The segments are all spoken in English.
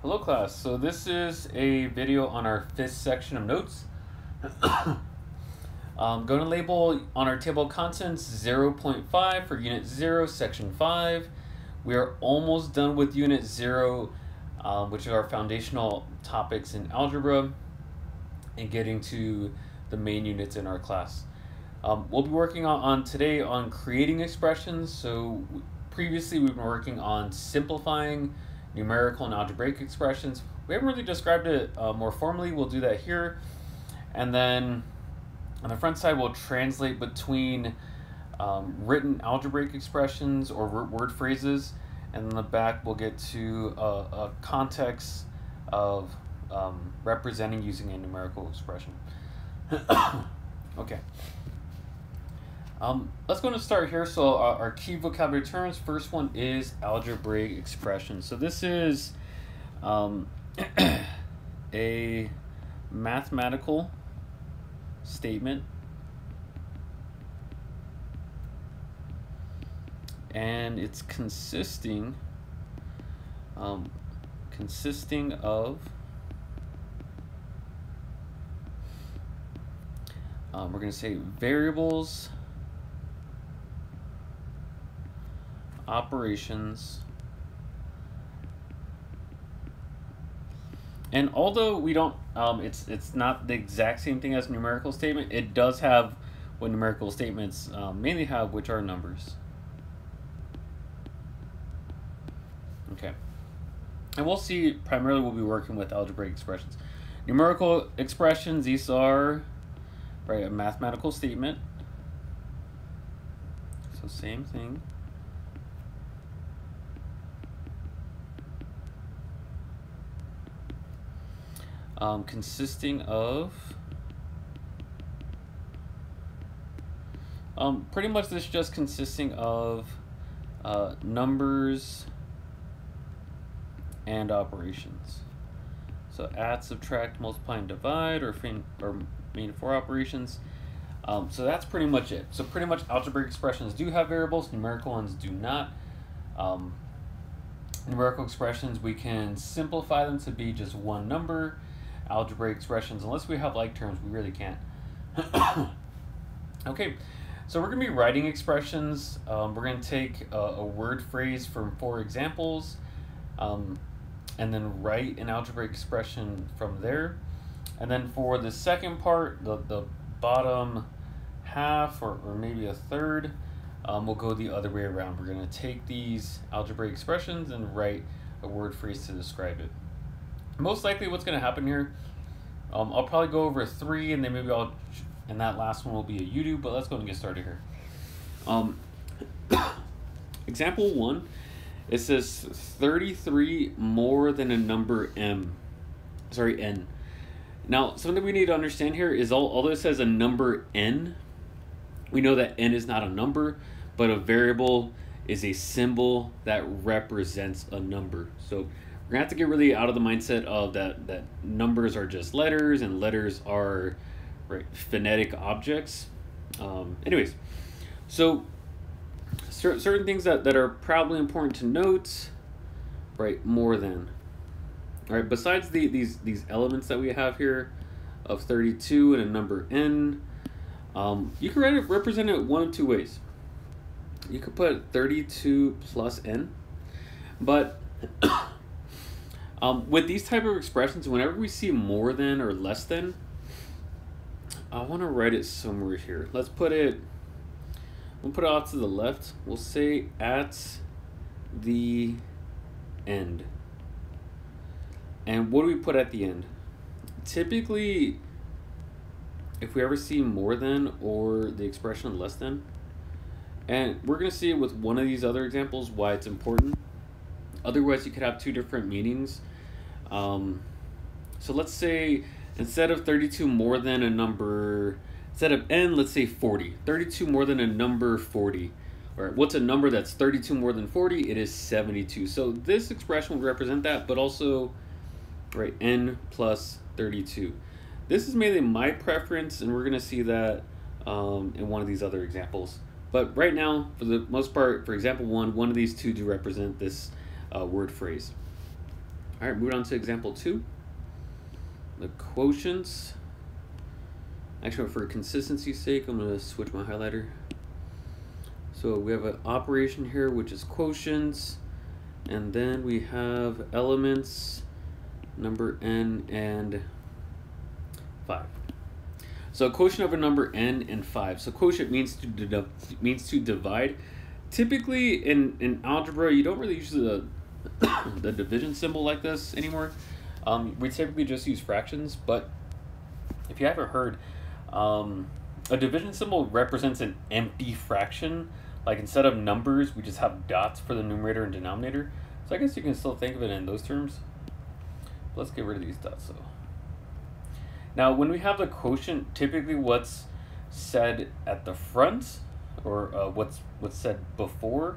Hello class, so this is a video on our fifth section of notes. I'm going to label on our table of contents 0.5 for unit 0, section 5. We are almost done with unit 0, which are our foundational topics in algebra, and getting to the main units in our class. We'll be working on today on creating expressions. So previously we've been working on simplifying numerical and algebraic expressions. We haven't really described it more formally. We'll do that here. And then on the front side, we'll translate between written algebraic expressions or word phrases. And in the back, we'll get to a context of representing using a numerical expression. Okay. Let's go to start here. So our key vocabulary terms, first one is algebraic expression. So this is a mathematical statement, and it's consisting of we're going to say variables, operations, and although we don't it's not the exact same thing as a numerical statement, it does have what numerical statements mainly have, which are numbers. Okay, and we'll see primarily we'll be working with algebraic expressions. Numerical expressions, these are a mathematical statement, so same thing. Consisting of pretty much this just consisting of numbers and operations. So add, subtract, multiply, and divide, or main for operations. So that's pretty much it. So pretty much algebraic expressions do have variables, numerical ones do not. Numerical expressions, we can simplify them to be just one number. Algebraic expressions, unless we have like terms, we really can't. Okay, so we're going to be writing expressions. We're going to take a word phrase from 4 examples, and then write an algebraic expression from there. And then for the second part, the bottom half or maybe a third, we'll go the other way around. We're going to take these algebraic expressions and write a word phrase to describe it. Most likely what's going to happen here, I'll probably go over 3, and then maybe and that last one will be a you-do, but let's go and get started here. Example 1, it says 33 more than a number n. Now, something we need to understand here is although it says a number n, we know that n is not a number, but a variable is a symbol that represents a number. So we're gonna have to get really out of the mindset of that numbers are just letters and letters are phonetic objects. Anyways, so certain things that are probably important to note, more than. Besides these elements that we have here of 32 and a number n, you can represent it one of 2 ways. You could put 32 plus n, but with these type of expressions, whenever we see more than or less than, I want to write it somewhere here. We'll put it off to the left. We'll say at the end. And what do we put at the end? Typically, if we ever see more than or the expression less than, and we're going to see it with one of these other examples why it's important. Otherwise, you could have 2 different meanings. So let's say instead of 32 more than a number, instead of n, let's say 40. 32 more than a number 40. Or what's a number that's 32 more than 40? It is 72. So this expression would represent that, but also n plus 32. This is mainly my preference, and we're going to see that in one of these other examples. But right now, for the most part, for example 1, one of these 2 do represent this word phrase. All right, moving on to example 2. The quotients. Actually, for consistency's sake, I'm going to switch my highlighter. So we have an operation here, which is quotients, and then we have elements, number n and 5. So a quotient of a number n and 5. So quotient means to divide. Typically in algebra, you don't really use the division symbol like this anymore. We typically just use fractions, but if you haven't heard, a division symbol represents an empty fraction. Like instead of numbers, we just have dots for the numerator and denominator. So I guess you can still think of it in those terms. But let's get rid of these dots though. Now when we have the quotient, typically what's said at the front, or what's said before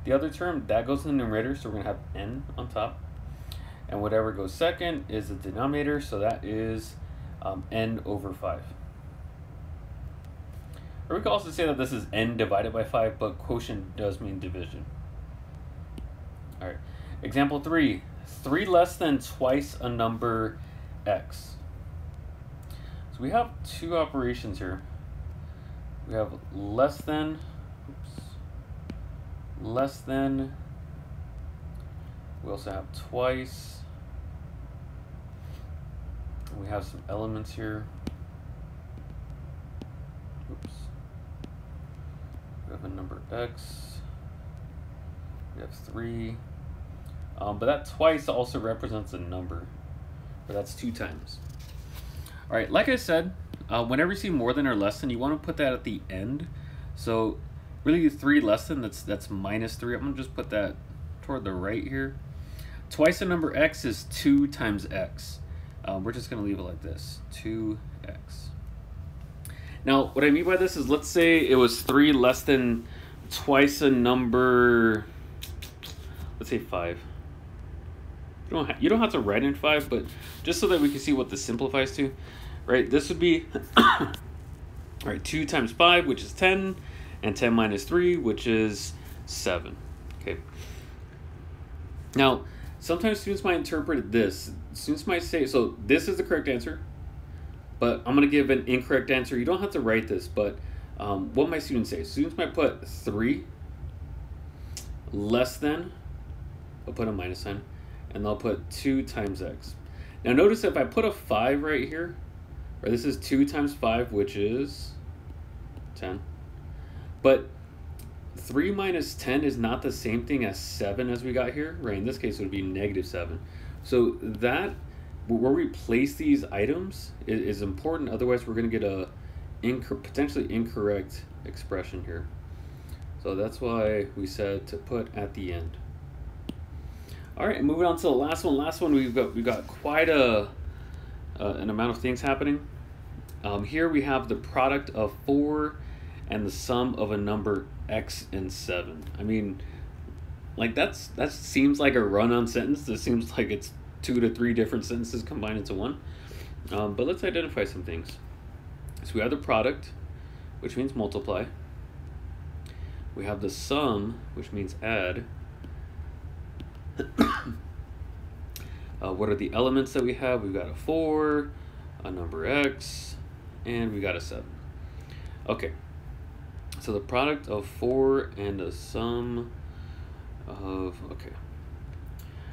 the other term, that goes in the numerator, so we're going to have n on top. And whatever goes second is the denominator, so that is n over 5. Or we can also say that this is n divided by 5, but quotient does mean division. All right, example 3, 3 less than twice a number x. So we have two operations here. We have less than, less than, we also have twice. We have some elements here. Oops. We have a number x. We have 3. But that twice also represents a number. But that's 2 times. All right, like I said, whenever you see more than or less than, you want to put that at the end. So really 3 less than, that's minus 3. I'm going to just put that toward the right here. Twice a number x is 2 times x. We're just going to leave it like this, 2x. Now, what I mean by this is, let's say it was 3 less than twice a number, let's say 5. You don't have to write in 5, but just so that we can see what this simplifies to, right? This would be, all right, 2 times 5, which is 10, and 10 minus 3, which is 7, okay? Now, sometimes students might interpret this. Students might say, so this is the correct answer, but I'm going to give an incorrect answer. You don't have to write this, but what might students say? Students might put 3 less than, I'll put a minus sign, and they'll put 2 times x. Now notice if I put a 5 right here, or this is 2 times 5, which is 10, but 3 minus 10 is not the same thing as 7 as we got here, right? In this case, it would be negative 7. So that, where we place these items is important. Otherwise, we're going to get a potentially incorrect expression here. So that's why we said to put at the end. All right, and moving on to the last one. Last one, we've got quite an amount of things happening. Here we have the product of 4 and the sum of a number x and 7. I mean, like that seems like a run-on sentence. This seems like it's 2 to 3 different sentences combined into one. But let's identify some things. So we have the product, which means multiply. We have the sum, which means add. What are the elements that we have? We've got a 4, a number x, and we got a 7. Okay. So the product of 4 and a sum of, okay.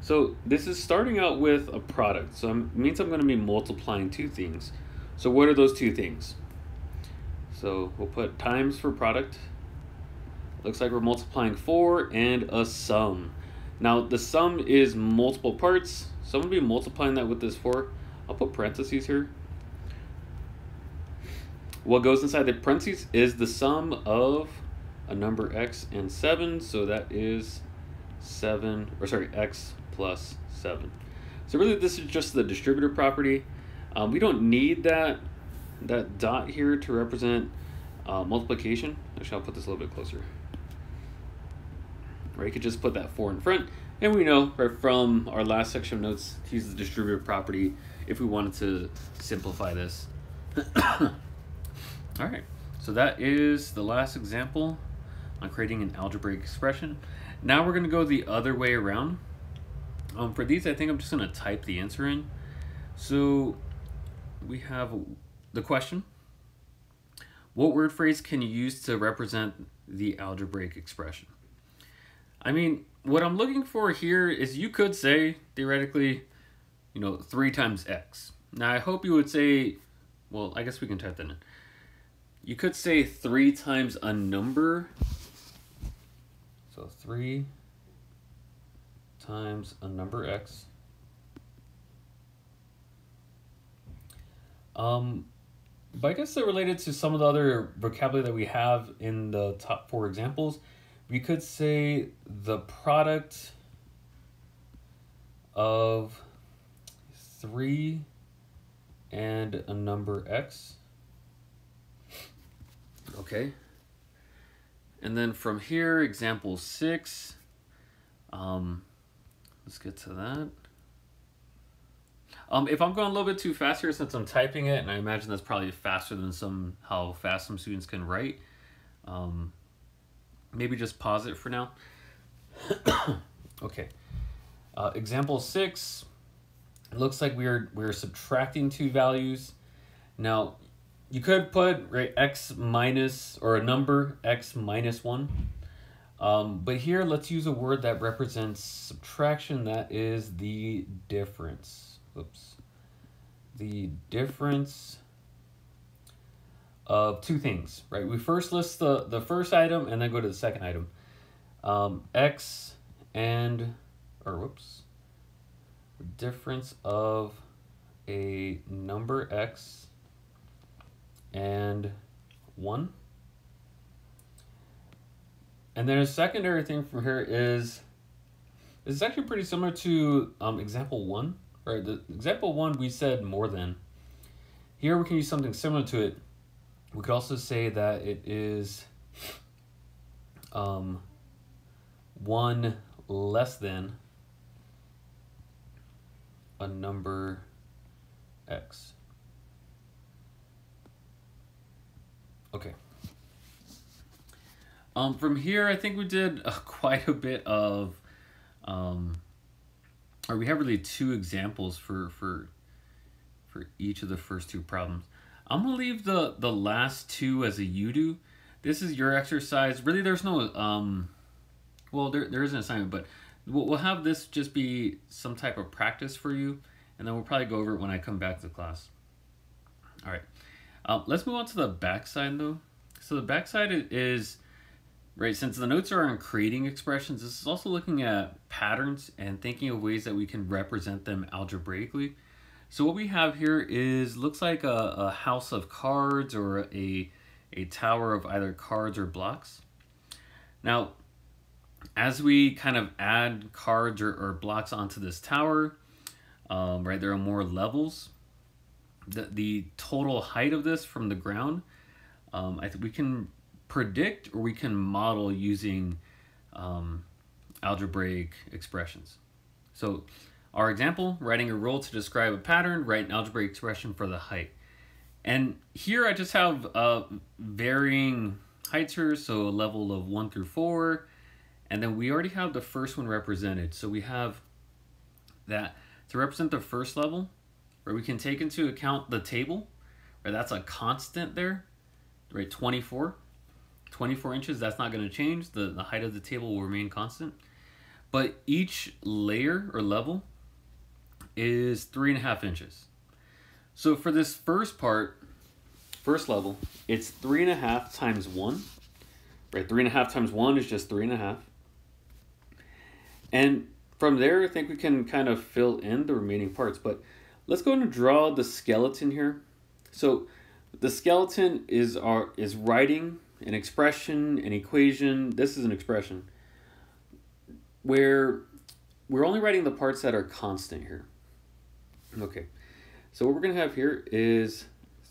So this is starting out with a product. So it means I'm going to be multiplying 2 things. So what are those 2 things? So we'll put times for product. Looks like we're multiplying 4 and a sum. Now the sum is multiple parts. So I'm going to be multiplying that with this 4. I'll put parentheses here. What goes inside the parentheses is the sum of a number x and 7. So that is 7, or sorry, x plus 7. So really this is just the distributive property. We don't need that dot here to represent multiplication. Actually, I'll put this a little bit closer. Or you could just put that 4 in front. And we know right from our last section of notes to use the distributive property if we wanted to simplify this. All right, so that is the last example on creating an algebraic expression. Now we're going to go the other way around. For these, I think I'm just going to type the answer in. So we have the question. What word phrase can you use to represent the algebraic expression? I mean, what I'm looking for here is you could say, theoretically, 3 times x. Now, I hope you would say, well, I guess we can type that in. You could say 3 times a number. So 3 times a number x. But I guess they're related to some of the other vocabulary that we have in the top 4 examples. We could say the product of 3 and a number x. Okay. And then from here, example 6. Let's get to that. If I'm going a little bit too fast here since I'm typing it, and I imagine that's probably faster than how fast some students can write, maybe just pause it for now. Okay. Example 6. It looks like we're subtracting 2 values. Now, you could put x minus, or a number x minus 1. But here, let's use a word that represents subtraction. That is the difference. Oops. The difference of 2 things, right? We first list the first item and then go to the second item. X and, difference of a number x and 1. And then a secondary thing from here is, it's actually pretty similar to example 1. Right, the example 1 we said more than. Here we can use something similar to it. We could also say that it is 1 less than a number x. Okay. From here, I think we did quite a bit of or we have really 2 examples for each of the first 2 problems. I'm going to leave the last 2 as a you do. This is your exercise. Really, there's no, well, there is an assignment, but we'll have this just be some type of practice for you, and then we'll probably go over it when I come back to the class. All right. Let's move on to the backside, though. So the backside is... Right, since the notes are on creating expressions, this is also looking at patterns and thinking of ways that we can represent them algebraically. So what we have here looks like a house of cards or a tower of either cards or blocks. Now, as we kind of add cards or blocks onto this tower, right, there are more levels. The total height of this from the ground, I think we can predict or we can model using algebraic expressions. So our example, writing a rule to describe a pattern, write an algebraic expression for the height. And here I just have varying heights here, so a level of 1 through 4, and then we already have the first one represented. So we have that to represent the first level, where we can take into account the table, right? That's a constant there, right? 24 inches, that's not going to change. The height of the table will remain constant. But each layer or level is 3.5 inches. So for this first level, it's 3.5 times 1. Right, 3.5 times 1 is just 3.5. And from there, I think we can kind of fill in the remaining parts. But let's go ahead and draw the skeleton here. So the skeleton is writing an expression, an equation. This is an expression where we're only writing the parts that are constant here. Okay, so what we're going to have here is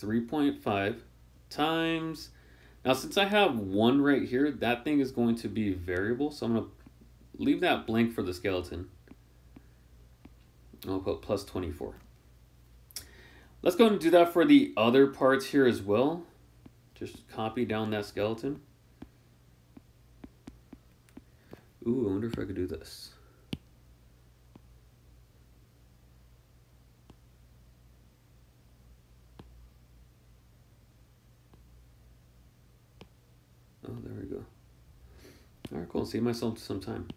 3.5 times, now since I have 1 right here, that thing is going to be variable, so I'm going to leave that blank for the skeleton. I'll put plus 24. Let's go and do that for the other parts here as well. Just copy down that skeleton. Ooh, I wonder if I could do this. there we go. All right, cool. Save myself some time.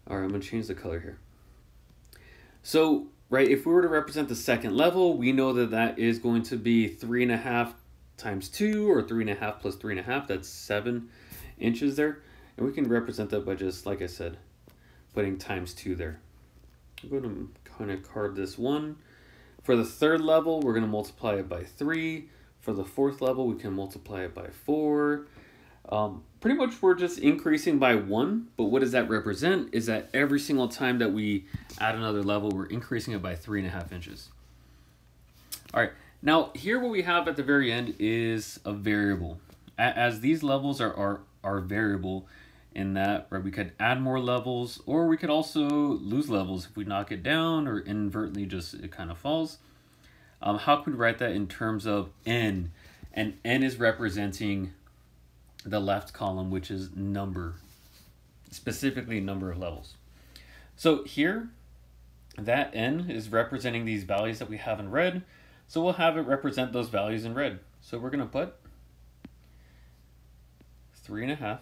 All right, I'm going to change the color here. So, right, if we were to represent the second level, we know that that is going to be 3.5 times 2, or 3.5 plus 3.5. That's 7 inches there. And we can represent that by just, like I said, putting times 2 there. I'm going to kind of carve this 1. For the third level, we're going to multiply it by 3. For the fourth level, we can multiply it by 4. Pretty much we're just increasing by 1, but what does that represent is that every single time that we add another level, we're increasing it by 3.5 inches. All right, now here what we have at the very end is a variable. As these levels are variable in that, right, we could add more levels, or we could also lose levels if we knock it down or inadvertently just it kind of falls. How can we write that in terms of n? And n is representing the left column, which is number, specifically number of levels. So here, that n is representing these values that we have in red. So we'll have it represent those values in red. So we're going to put 3.5.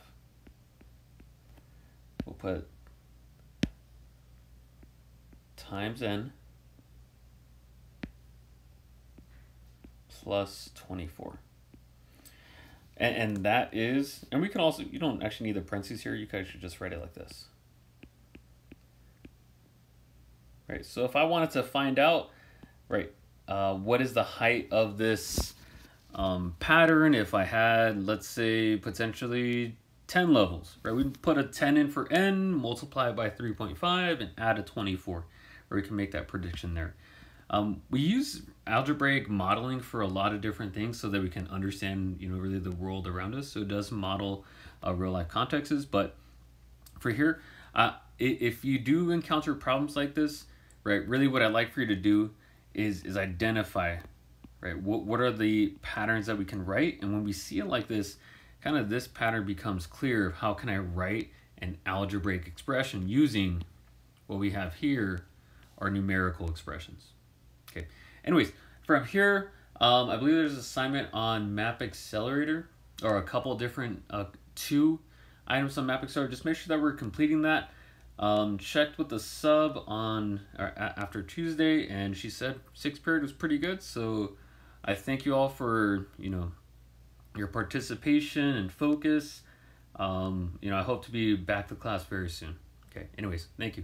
We'll put times n plus 24. And that is, and we can also, you don't actually need the parentheses here, you guys should just write it like this. Right, so if I wanted to find out, right, what is the height of this pattern if I had, let's say, potentially 10 levels, right? We put a 10 in for n, multiply by 3.5, and add a 24, where we can make that prediction there. We use algebraic modeling for a lot of different things so that we can understand, you know, really the world around us. So it does model real life contexts, but for here, if you do encounter problems like this, right, really what I'd like for you to do is identify, right, what are the patterns that we can write, and when we see it like this, kind of this pattern becomes clear of how can I write an algebraic expression using what we have here are numerical expressions. Okay. Anyways, from here, I believe there's an assignment on Map Accelerator, or a couple different 2 items on Map Accelerator. Just make sure that we're completing that. Checked with the sub on after Tuesday, and she said 6th period was pretty good. So I thank you all for, you know, your participation and focus. You know, I hope to be back to class very soon. Okay. Anyways, thank you.